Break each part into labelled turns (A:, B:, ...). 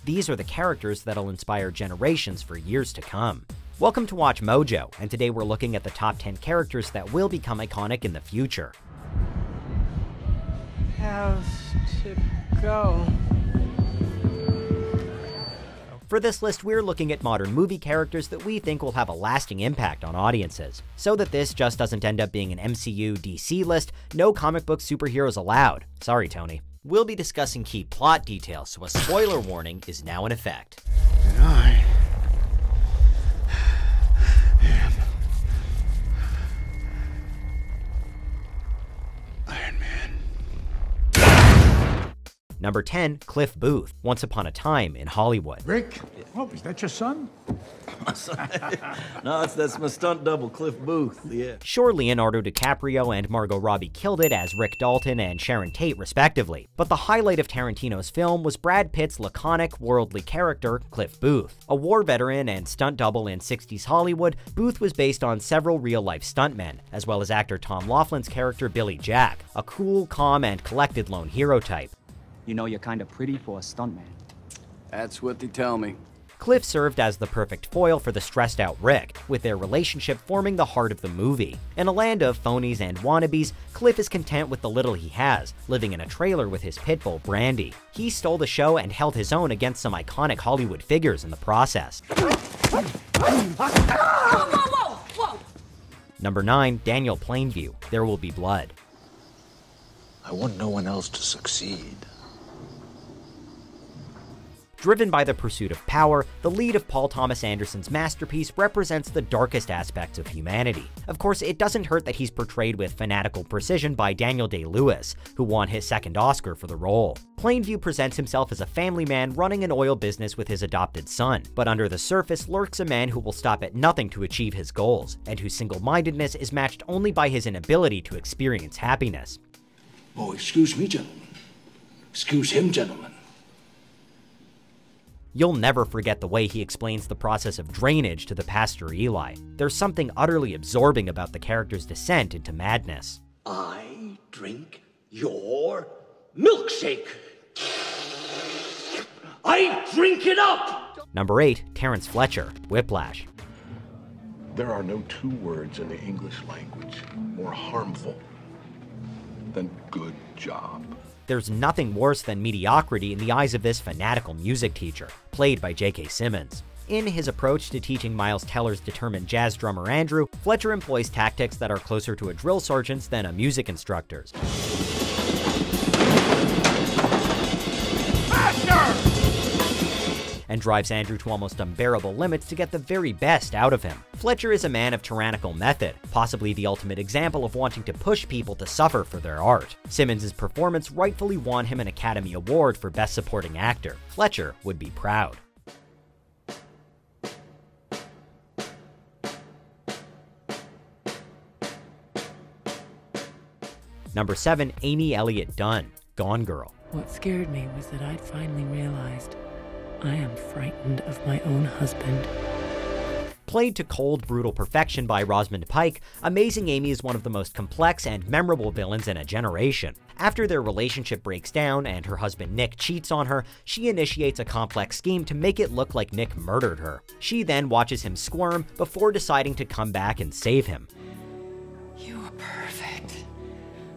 A: These are the characters that'll inspire generations for years to come. Welcome to Watch Mojo, and today we're looking at the top 10 characters that will become iconic in the future.
B: Have to go.
A: For this list, we're looking at modern movie characters that we think will have a lasting impact on audiences. So that this just doesn't end up being an MCU DC list, no comic book superheroes allowed. Sorry, Tony. We'll be discussing key plot details, so a spoiler warning is now in effect.
C: And I am Iron Man.
A: Number 10, Cliff Booth, Once Upon a Time in Hollywood.
D: Rick? Oh, is that your son?
E: No, that's my stunt double, Cliff Booth, yeah.
A: Sure, Leonardo DiCaprio and Margot Robbie killed it as Rick Dalton and Sharon Tate, respectively. But the highlight of Tarantino's film was Brad Pitt's laconic, worldly character, Cliff Booth. A war veteran and stunt double in 60s Hollywood, Booth was based on several real-life stuntmen, as well as actor Tom Laughlin's character Billy Jack, a cool, calm, and collected lone hero type.
F: You know you're kind of pretty for a stuntman.
C: That's what they tell me.
A: Cliff served as the perfect foil for the stressed-out Rick, with their relationship forming the heart of the movie. In a land of phonies and wannabes, Cliff is content with the little he has, living in a trailer with his pit bull, Brandy. He stole the show and held his own against some iconic Hollywood figures in the process.
G: Whoa!
A: Number 9, Daniel Plainview, There Will Be Blood.
H: I want no one else to succeed.
A: Driven by the pursuit of power, the lead of Paul Thomas Anderson's masterpiece represents the darkest aspects of humanity. Of course, it doesn't hurt that he's portrayed with fanatical precision by Daniel Day-Lewis, who won his second Oscar for the role. Plainview presents himself as a family man running an oil business with his adopted son, but under the surface lurks a man who will stop at nothing to achieve his goals, and whose single-mindedness is matched only by his inability to experience happiness.
H: Oh, excuse me, gentlemen. Excuse him, gentlemen.
A: You'll never forget the way he explains the process of drainage to the pastor Eli. There's something utterly absorbing about the character's descent into madness.
H: I drink your milkshake. I drink it up!
A: Number 8, Terence Fletcher, Whiplash.
I: There are no two words in the English language more harmful than good job.
A: There's nothing worse than mediocrity in the eyes of this fanatical music teacher, played by J.K. Simmons. In his approach to teaching Miles Teller's determined jazz drummer Andrew, Fletcher employs tactics that are closer to a drill sergeant's than a music instructor's.
D: Faster!
A: And drives Andrew to almost unbearable limits to get the very best out of him. Fletcher is a man of tyrannical method, possibly the ultimate example of wanting to push people to suffer for their art. Simmons' performance rightfully won him an Academy Award for Best Supporting Actor. Fletcher would be proud. Number 7, Amy Elliott Dunne, Gone Girl.
B: What scared me was that I'd finally realized I am frightened of my own husband.
A: Played to cold, brutal perfection by Rosamund Pike, Amazing Amy is one of the most complex and memorable villains in a generation. After their relationship breaks down and her husband Nick cheats on her, she initiates a complex scheme to make it look like Nick murdered her. She then watches him squirm before deciding to come back and save him.
B: You are perfect.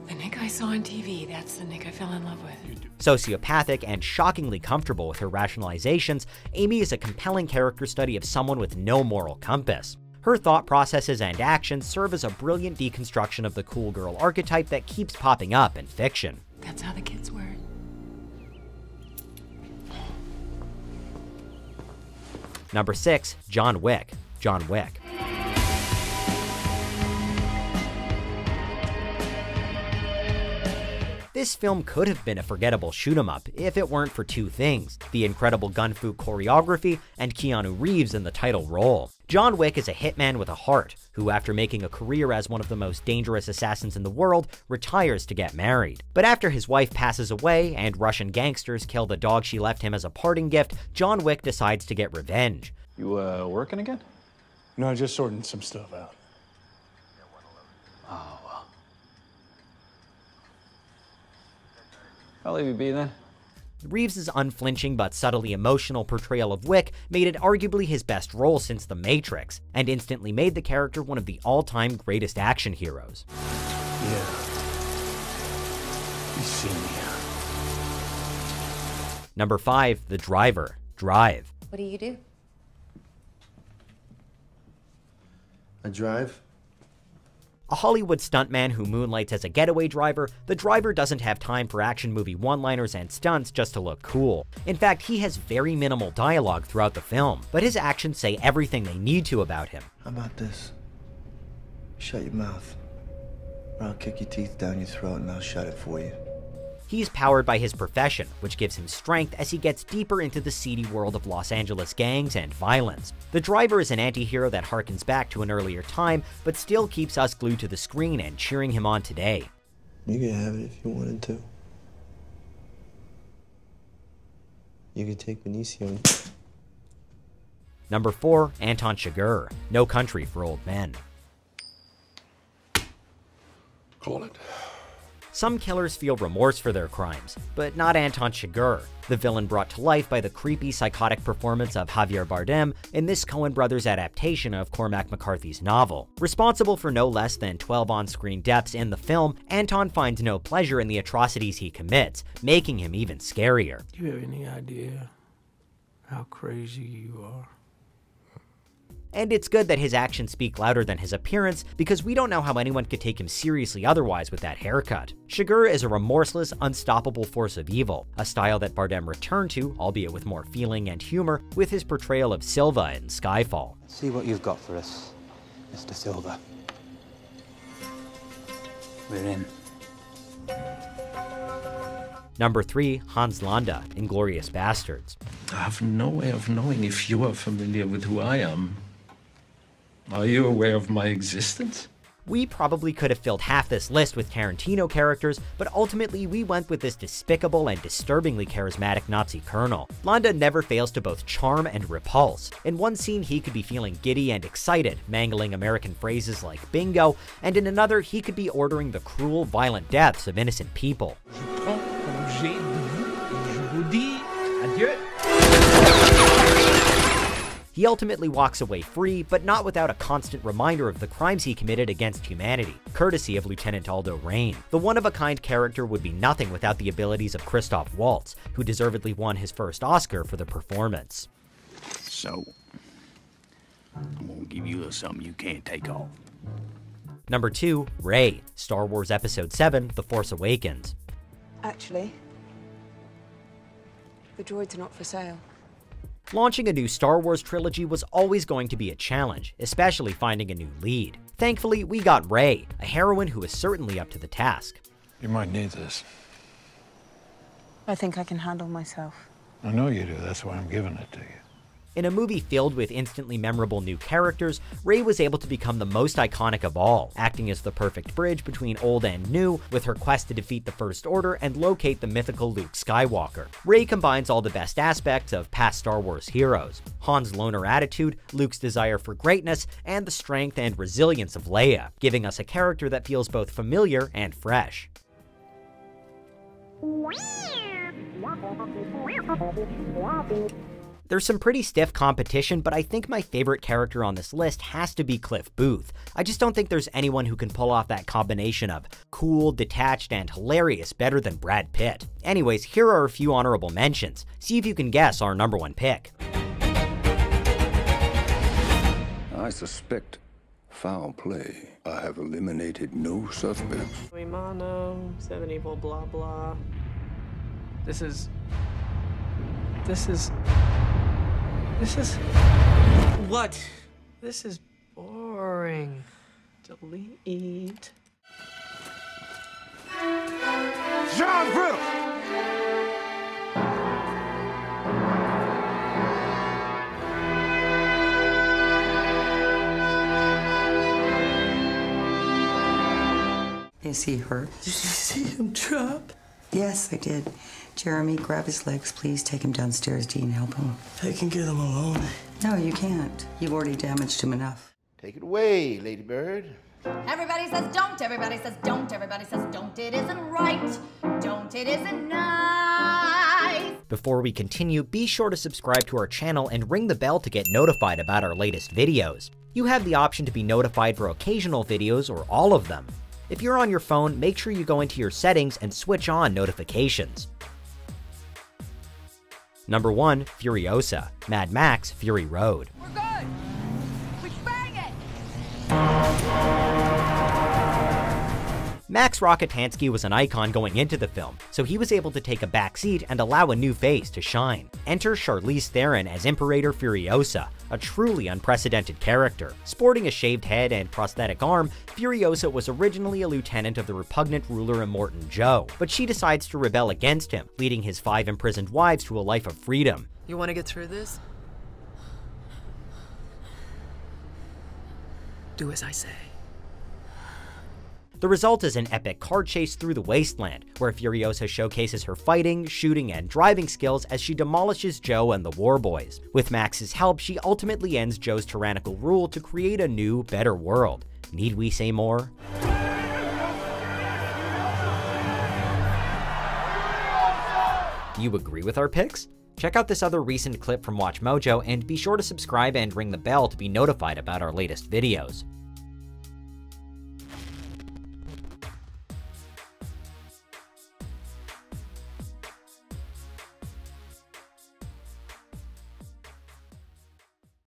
B: The Nick I saw on TV, that's the Nick I fell in love with.
A: Sociopathic and shockingly comfortable with her rationalizations, Amy is a compelling character study of someone with no moral compass. Her thought processes and actions serve as a brilliant deconstruction of the cool girl archetype that keeps popping up in fiction.
B: That's how the kids were.
A: Number 6, John Wick, John Wick. This film could have been a forgettable shoot-'em-up if it weren't for two things: the incredible gun fu choreography and Keanu Reeves in the title role. John Wick is a hitman with a heart, who after making a career as one of the most dangerous assassins in the world, retires to get married. But after his wife passes away and Russian gangsters kill the dog she left him as a parting gift, John Wick decides to get revenge.
J: You, working again?
D: No, just sorting some stuff out.
J: Oh, well. I'll leave you be then.
A: Reeves's unflinching but subtly emotional portrayal of Wick made it arguably his best role since The Matrix, and instantly made the character one of the all-time greatest action heroes.
D: Yeah. You see me.
A: Number 5, The Driver, Drive.
G: What do you do?
J: I drive.
A: A Hollywood stuntman who moonlights as a getaway driver, the driver doesn't have time for action movie one-liners and stunts just to look cool. In fact, he has very minimal dialogue throughout the film, but his actions say everything they need to about him.
J: How about this? Shut your mouth, or I'll kick your teeth down your throat and I'll shut it for you.
A: He's powered by his profession, which gives him strength as he gets deeper into the seedy world of Los Angeles gangs and violence. The driver is an anti-hero that harkens back to an earlier time, but still keeps us glued to the screen and cheering him on today.
J: You could have it if you wanted to. You could take Benicio.
A: Number 4, Anton Chigurh, No Country for Old Men.
I: Call it.
A: Some killers feel remorse for their crimes, but not Anton Chigurh, the villain brought to life by the creepy, psychotic performance of Javier Bardem in this Coen brothers adaptation of Cormac McCarthy's novel. Responsible for no less than 12 on-screen deaths in the film, Anton finds no pleasure in the atrocities he commits, making him even scarier.
D: Do you have any idea how crazy you are?
A: And it's good that his actions speak louder than his appearance, because we don't know how anyone could take him seriously otherwise with that haircut. Chigurh is a remorseless, unstoppable force of evil, a style that Bardem returned to, albeit with more feeling and humor, with his portrayal of Silva in Skyfall.
F: See what you've got for us, Mr. Silva. We're in.
A: Number 3, Hans Landa, Inglourious Bastards.
E: I have no way of knowing if you are familiar with who I am. Are you aware of my existence?
A: We probably could have filled half this list with Tarantino characters, but ultimately we went with this despicable and disturbingly charismatic Nazi colonel. Landa never fails to both charm and repulse. In one scene, he could be feeling giddy and excited, mangling American phrases like bingo, and in another, he could be ordering the cruel, violent deaths of innocent people. He ultimately walks away free, but not without a constant reminder of the crimes he committed against humanity, courtesy of Lieutenant Aldo Raine. The one-of-a-kind character would be nothing without the abilities of Christoph Waltz, who deservedly won his first Oscar for the performance.
C: So, I'm gonna give you a little something you can't take off.
A: Number 2, Rey, Star Wars Episode 7, The Force Awakens.
B: Actually, the droids are not for sale.
A: Launching a new Star Wars trilogy was always going to be a challenge, especially finding a new lead. Thankfully, we got Rey, a heroine who is certainly up to the task.
D: You might need this.
G: I think I can handle myself.
D: I know you do, that's why I'm giving it to you.
A: In a movie filled with instantly memorable new characters, Rey was able to become the most iconic of all, acting as the perfect bridge between old and new, with her quest to defeat the First Order and locate the mythical Luke Skywalker. Rey combines all the best aspects of past Star Wars heroes: Han's loner attitude, Luke's desire for greatness, and the strength and resilience of Leia, giving us a character that feels both familiar and fresh. There's some pretty stiff competition, but I think my favorite character on this list has to be Cliff Booth. I just don't think there's anyone who can pull off that combination of cool, detached, and hilarious better than Brad Pitt. Anyways, here are a few honorable mentions. See if you can guess our number 1 pick.
I: I suspect foul play. I have eliminated no suspects.
K: Mono, 7 evil, blah blah. This is what? This is boring. Delete.
C: John Brittle!
L: Is he hurt?
K: Did you see him drop?
L: Yes, I did. Jeremy, grab his legs, please. Take him downstairs, Dean. Help him.
K: I can get him alone.
L: No, you can't. You've already damaged him enough.
M: Take it away, Lady Bird. Everybody says don't, everybody says don't, everybody says don't, it isn't right. Don't, it isn't nice.
A: Before we continue, be sure to subscribe to our channel and ring the bell to get notified about our latest videos. You have the option to be notified for occasional videos or all of them. If you're on your phone, make sure you go into your settings and switch on notifications. Number 1. Furiosa, Mad Max Fury Road.
M: We're good. We bang it.
A: Max Rokitansky was an icon going into the film, so he was able to take a back seat and allow a new face to shine. Enter Charlize Theron as Imperator Furiosa, a truly unprecedented character. Sporting a shaved head and prosthetic arm, Furiosa was originally a lieutenant of the repugnant ruler Immortan Joe, but she decides to rebel against him, leading his 5 imprisoned wives to a life of freedom.
B: You want to get through this? Do as I say.
A: The result is an epic car chase through the wasteland, where Furiosa showcases her fighting, shooting, and driving skills as she demolishes Joe and the War Boys. With Max's help, she ultimately ends Joe's tyrannical rule to create a new, better world. Need we say more? Do you agree with our picks? Check out this other recent clip from WatchMojo and be sure to subscribe and ring the bell to be notified about our latest videos.